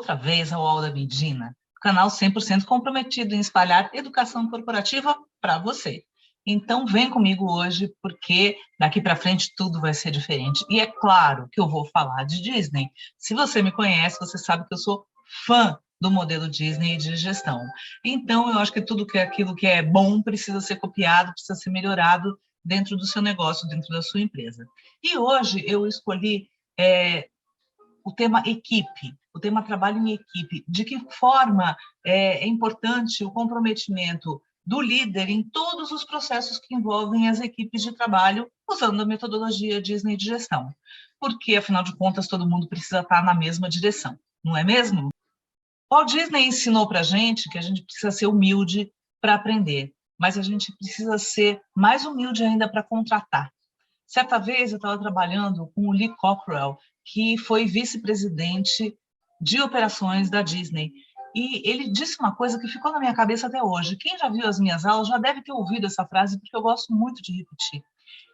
outra vez ao Aula Medina, canal 100% comprometido em espalhar educação corporativa para você. Então, vem comigo hoje, porque daqui para frente tudo vai ser diferente. E é claro que eu vou falar de Disney. Se você me conhece, você sabe que eu sou fã do modelo Disney de gestão. Então, eu acho que tudo que é aquilo que é bom precisa ser copiado, precisa ser melhorado dentro do seu negócio, dentro da sua empresa. E hoje eu escolhi o tema equipe, o tema trabalho em equipe, de que forma é importante o comprometimento do líder em todos os processos que envolvem as equipes de trabalho, usando a metodologia Disney de gestão. Porque, afinal de contas, todo mundo precisa estar na mesma direção, não é mesmo? Walt Disney ensinou para a gente que a gente precisa ser humilde para aprender, mas a gente precisa ser mais humilde ainda para contratar. Certa vez eu estava trabalhando com o Lee Cockrell, que foi vice-presidente de operações da Disney. E ele disse uma coisa que ficou na minha cabeça até hoje. Quem já viu as minhas aulas já deve ter ouvido essa frase, porque eu gosto muito de repetir.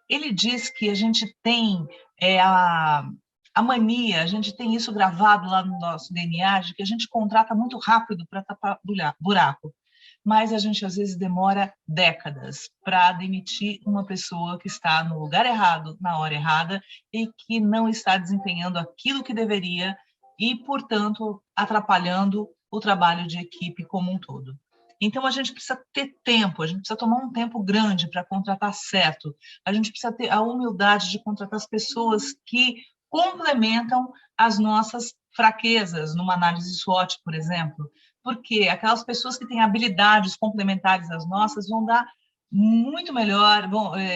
Ele diz que a gente tem a mania, a gente tem isso gravado lá no nosso DNA, de que a gente contrata muito rápido para tapar buraco. Mas a gente, às vezes, demora décadas para demitir uma pessoa que está no lugar errado, na hora errada, e que não está desempenhando aquilo que deveria e, portanto, atrapalhando o trabalho de equipe como um todo. Então, a gente precisa ter tempo, a gente precisa tomar um tempo grande para contratar certo, a gente precisa ter a humildade de contratar as pessoas que complementam as nossas fraquezas, numa análise SWOT, por exemplo, porque aquelas pessoas que têm habilidades complementares às nossas vão dar muito melhor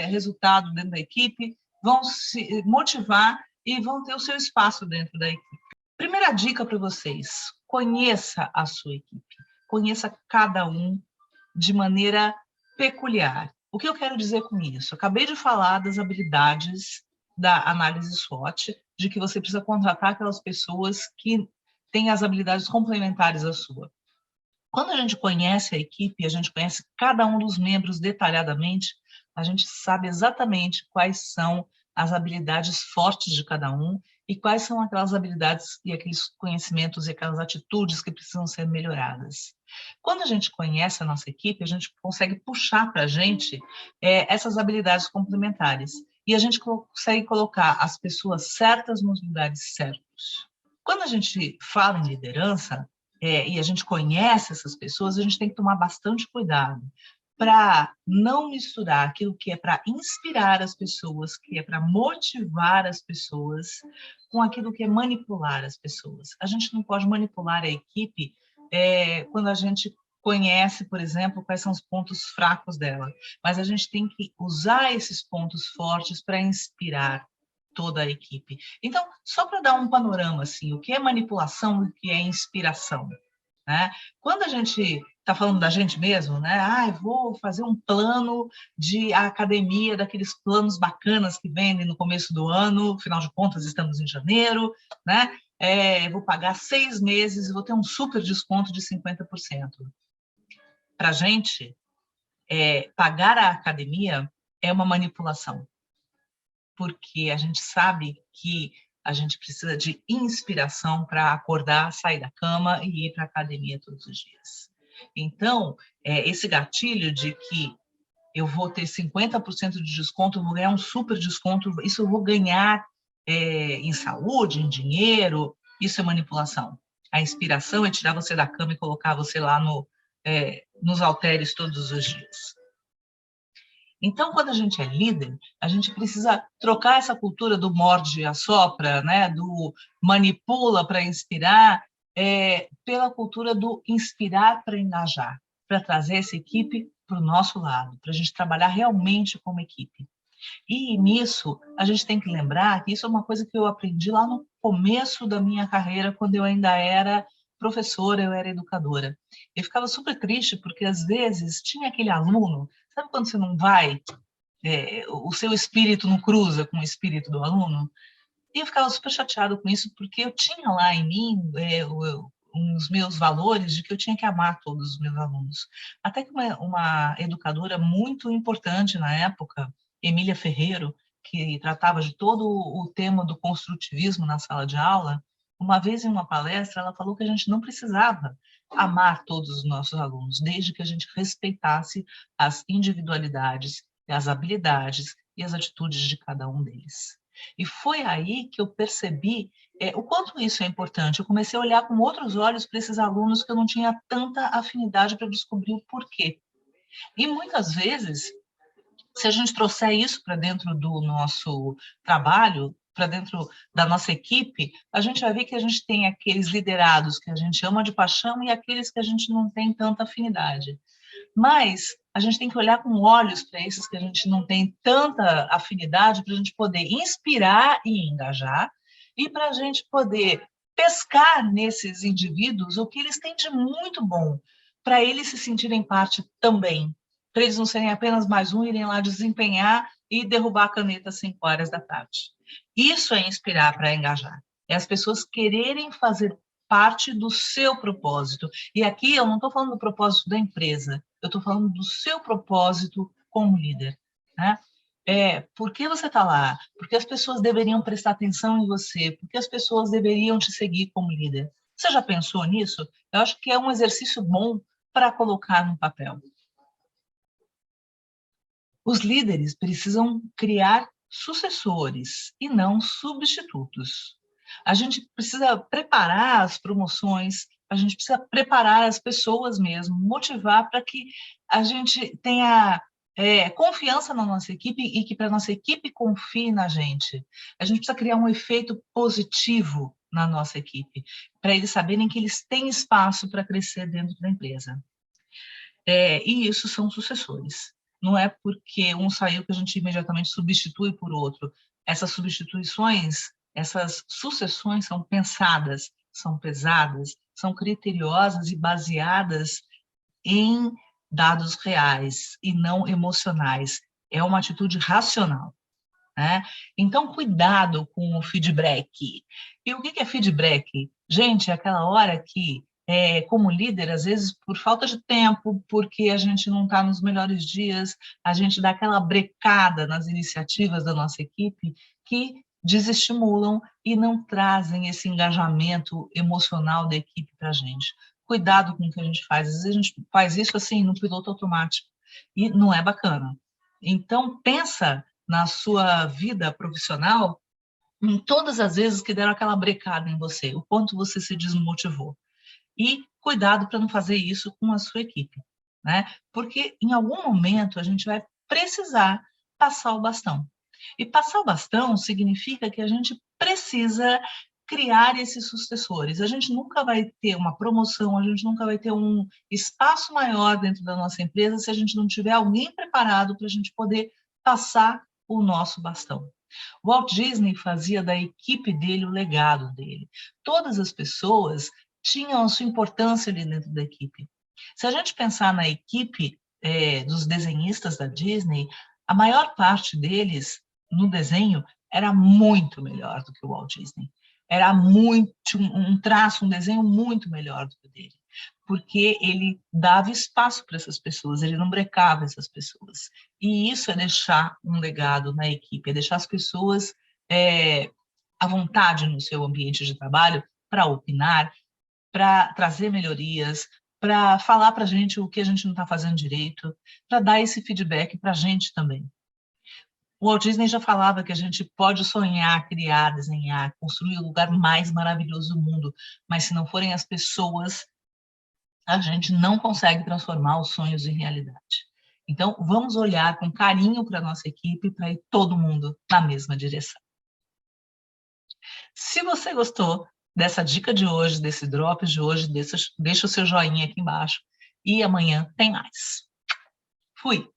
resultado dentro da equipe, vão se motivar e vão ter o seu espaço dentro da equipe. Primeira dica para vocês, conheça a sua equipe, conheça cada um de maneira peculiar. O que eu quero dizer com isso? Acabei de falar das habilidades da análise SWOT, de que você precisa contratar aquelas pessoas que têm as habilidades complementares à sua. Quando a gente conhece a equipe, a gente conhece cada um dos membros detalhadamente, a gente sabe exatamente quais são as habilidades fortes de cada um e quais são aquelas habilidades e aqueles conhecimentos e aquelas atitudes que precisam ser melhoradas. Quando a gente conhece a nossa equipe, a gente consegue puxar para a gente essas habilidades complementares e a gente consegue colocar as pessoas certas nos lugares certos. Quando a gente fala em liderança, e a gente conhece essas pessoas, a gente tem que tomar bastante cuidado para não misturar aquilo que é para inspirar as pessoas, que é para motivar as pessoas, com aquilo que é manipular as pessoas. A gente não pode manipular a equipe quando a gente conhece, por exemplo, quais são os pontos fracos dela, mas a gente tem que usar esses pontos fortes para inspirar toda a equipe. Então, só para dar um panorama, assim, o que é manipulação e o que é inspiração, né? Quando a gente está falando da gente mesmo, né? Vou fazer um plano de academia, daqueles planos bacanas que vendem no começo do ano, afinal de contas, estamos em janeiro, né? Vou pagar 6 meses e vou ter um super desconto de 50%. Para a gente, pagar a academia é uma manipulação, porque a gente sabe que a gente precisa de inspiração para acordar, sair da cama e ir para a academia todos os dias. Então, esse gatilho de que eu vou ter 50% de desconto, eu vou ganhar um super desconto, isso eu vou ganhar em saúde, em dinheiro, isso é manipulação. A inspiração é tirar você da cama e colocar você lá nos halteres todos os dias. Então, quando a gente é líder, a gente precisa trocar essa cultura do morde e assopra, né, do manipula para inspirar, pela cultura do inspirar para engajar, para trazer essa equipe para o nosso lado, para a gente trabalhar realmente como equipe. E nisso, a gente tem que lembrar que isso é uma coisa que eu aprendi lá no começo da minha carreira, quando eu ainda era professora, eu era educadora. Eu ficava super triste, porque às vezes tinha aquele aluno, sabe quando você não vai, o seu espírito não cruza com o espírito do aluno? E eu ficava super chateada com isso, porque eu tinha lá em mim uns meus valores de que eu tinha que amar todos os meus alunos. Até que uma educadora muito importante na época, Emília Ferreiro, que tratava de todo o tema do construtivismo na sala de aula, Uma vez em uma palestra, ela falou que a gente não precisava amar todos os nossos alunos, desde que a gente respeitasse as individualidades, as habilidades e as atitudes de cada um deles. E foi aí que eu percebi o quanto isso é importante. Eu comecei a olhar com outros olhos para esses alunos que eu não tinha tanta afinidade para descobrir o porquê. E muitas vezes, se a gente trouxer isso para dentro do nosso trabalho, para dentro da nossa equipe, a gente vai ver que a gente tem aqueles liderados que a gente ama de paixão e aqueles que a gente não tem tanta afinidade. Mas a gente tem que olhar com olhos para esses que a gente não tem tanta afinidade, para a gente poder inspirar e engajar, e para a gente poder pescar nesses indivíduos o que eles têm de muito bom, para eles se sentirem parte também, para eles não serem apenas mais um, irem lá desempenhar e derrubar a caneta às 5 horas da tarde. Isso é inspirar para engajar. É as pessoas quererem fazer parte do seu propósito. E aqui eu não estou falando do propósito da empresa, eu estou falando do seu propósito como líder. Né? Por que você está lá? Porque as pessoas deveriam prestar atenção em você, porque as pessoas deveriam te seguir como líder. Você já pensou nisso? Eu acho que é um exercício bom para colocar no papel. Os líderes precisam criar sucessores e não substitutos. A gente precisa preparar as promoções, a gente precisa preparar as pessoas mesmo, motivar para que a gente tenha confiança na nossa equipe e que para a nossa equipe confie na gente. A gente precisa criar um efeito positivo na nossa equipe, para eles saberem que eles têm espaço para crescer dentro da empresa. E isso são sucessores. Não é porque um saiu que a gente imediatamente substitui por outro. Essas substituições, essas sucessões são pensadas, são pesadas, são criteriosas e baseadas em dados reais e não emocionais. É uma atitude racional. Né? Então, cuidado com o feedback. E o que é feedback? Gente, é aquela hora que, como líder, às vezes por falta de tempo, porque a gente não está nos melhores dias, a gente dá aquela brecada nas iniciativas da nossa equipe que desestimulam e não trazem esse engajamento emocional da equipe para a gente. Cuidado com o que a gente faz. Às vezes a gente faz isso assim, no piloto automático, e não é bacana. Então, pensa na sua vida profissional, em todas as vezes que deram aquela brecada em você, o quanto você se desmotivou. E cuidado para não fazer isso com a sua equipe, né? Porque em algum momento a gente vai precisar passar o bastão. E passar o bastão significa que a gente precisa criar esses sucessores. A gente nunca vai ter uma promoção, a gente nunca vai ter um espaço maior dentro da nossa empresa se a gente não tiver alguém preparado para a gente poder passar o nosso bastão. O Walt Disney fazia da equipe dele o legado dele. Todas as pessoas tinham a sua importância ali dentro da equipe. Se a gente pensar na equipe dos desenhistas da Disney, a maior parte deles, no desenho, era muito melhor do que o Walt Disney. Era muito um traço, um desenho muito melhor do que o dele, porque ele dava espaço para essas pessoas, ele não brecava essas pessoas. E isso é deixar um legado na equipe, é deixar as pessoas à vontade no seu ambiente de trabalho para opinar, para trazer melhorias, para falar para a gente o que a gente não está fazendo direito, para dar esse feedback para a gente também. O Walt Disney já falava que a gente pode sonhar, criar, desenhar, construir o lugar mais maravilhoso do mundo, mas se não forem as pessoas, a gente não consegue transformar os sonhos em realidade. Então, vamos olhar com carinho para a nossa equipe, para ir todo mundo na mesma direção. Se você gostou dessa dica de hoje, desse drop de hoje, deixa o seu joinha aqui embaixo. E amanhã tem mais. Fui!